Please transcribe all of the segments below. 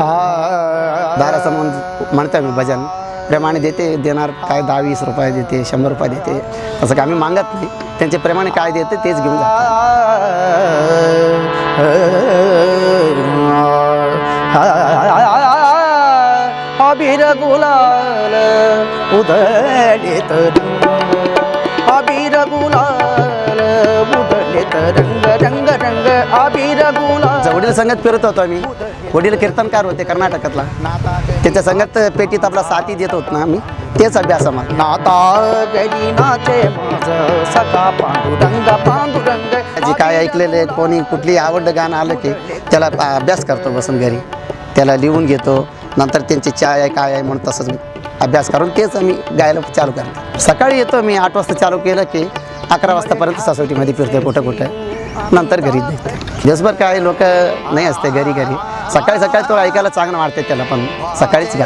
दाराचं म्हणतो मी भजन प्रेमाने देणार काय 10-20 रुपये देते 100 रुपये देते असं काय आम्ही मागत नाही त्यांचे प्रेमाने काय देते तेच घेऊन जातो अबीर गुलाल उधळीत अबीर गुलाल उधळीत रंग रंग रंग अबीर गुलाल वडील संगत फिरत होतो आम्ही वडील कीर्तनकार होते कर्नाटकातला त्याच्या संगत पेटीत आपला साथी देत होत ना आम्ही तेच अभ्यास आम्हाला नाता गली नाचे माझं सखा पांडुरंग पांडुरंग जी काय ऐकलेले कोणी कुठली आवडलं गाणं आलं की त्याला अभ्यास करतो बसून घरी त्याला लिहून घेतो नंतर त्यांची चाय आहे काय आहे म्हणून तसंच अभ्यास करून तेच आम्ही गायला चालू करतो सकाळी येतो मी 8 वाजता चालू केलं की 11 वाजतापर्यंत सोसायटीमध्ये फिरतो कुठं कुठं नंतर घरी देतो दिवसभर काय लोक नाही असते घरी सकाळी तो ऐकायला चांगलं वाटते त्याला पण सकाळीच गा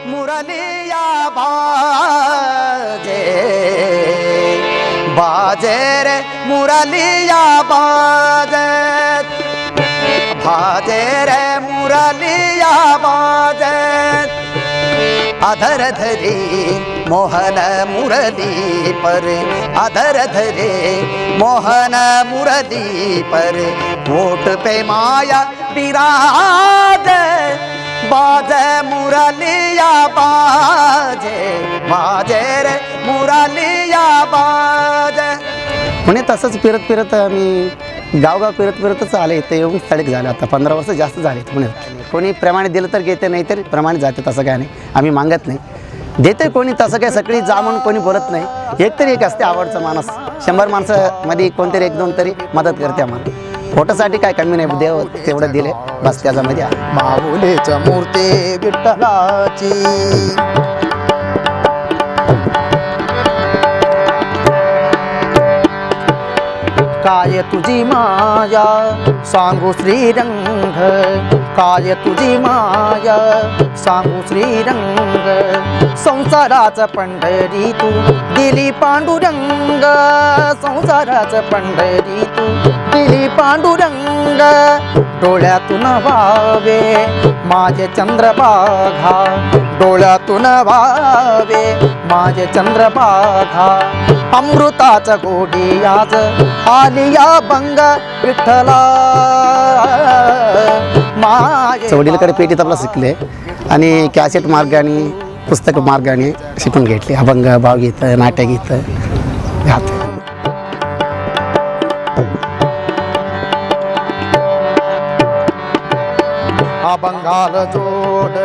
मुरलिया बाजे बाजे रे मुरलिया बाजे बाजे रे मुरलिया बाजे अधर धरे मोहन मुरली पर अधर धरे मोहन मुरली पर वोट पे माया विराज बाज मुरलिया बाजे बाजे रे मुरलिया बाजे म्हणे तसंच फिरत आम्ही गावगाव फिरतच आले इथं येऊन स्थळिक झालं आता 15 वर्ष जास्त झाले म्हणे कोणी प्रमाणे दिलं तर घेते नाही तर प्रमाणे जाते तसं काय नाही आम्ही मागत नाही देते कोणी तसं काय सगळी जा म्हणून कोणी बोलत नाही एक असते आवडचा माणूस 100 माणसामध्ये कोणतरी 1-2 तरी मदत करते आम्हाला फोटोसाठी काय कमी नाही देव तेवढं दिले बस त्याच्यामध्ये माऊलीच्या मूर्ती विठ्ठलाची काय तुझी माया सांगू श्रीरंग काय तुझी माया सांगू श्रीरंग संसाराचं पंढरी तू दिली पांडुरंग संसाराचं पंढरी तू दिली पांडुरंग डोळ्यातून वावे माझे चंद्रभागा डोळ्यातून वावे माझे चंद्रभागा अमृताचं गोडी आज आलिया बंग विठ्ठला वडीलकडे पेटीत आपला शिकले आणि कॅसेट मार्गाने पुस्तक मार्गाने शिकून घेतले अभंग भावगीत नाट्यगीत घात अभंगाल जोड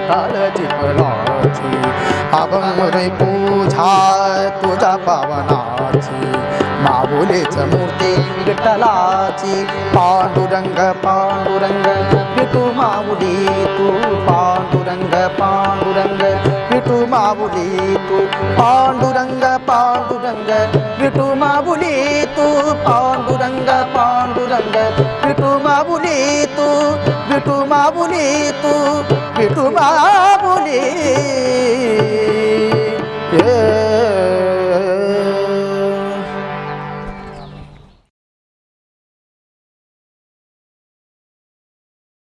टाळ चिपळाची अभंग रे पूजा तुझ्या पावनाची माऊलीच मूर्ती विठ्ठलाची पांडुरंग पांडुरंग विठू माऊली तू पांडुरंग पांडुरंग विठू माऊली तू पांडुरंग पांडुरंग विठू माऊली तू पांडुरंग पांडुरंग विठू माऊली तू विठू माऊली तू विठू माऊली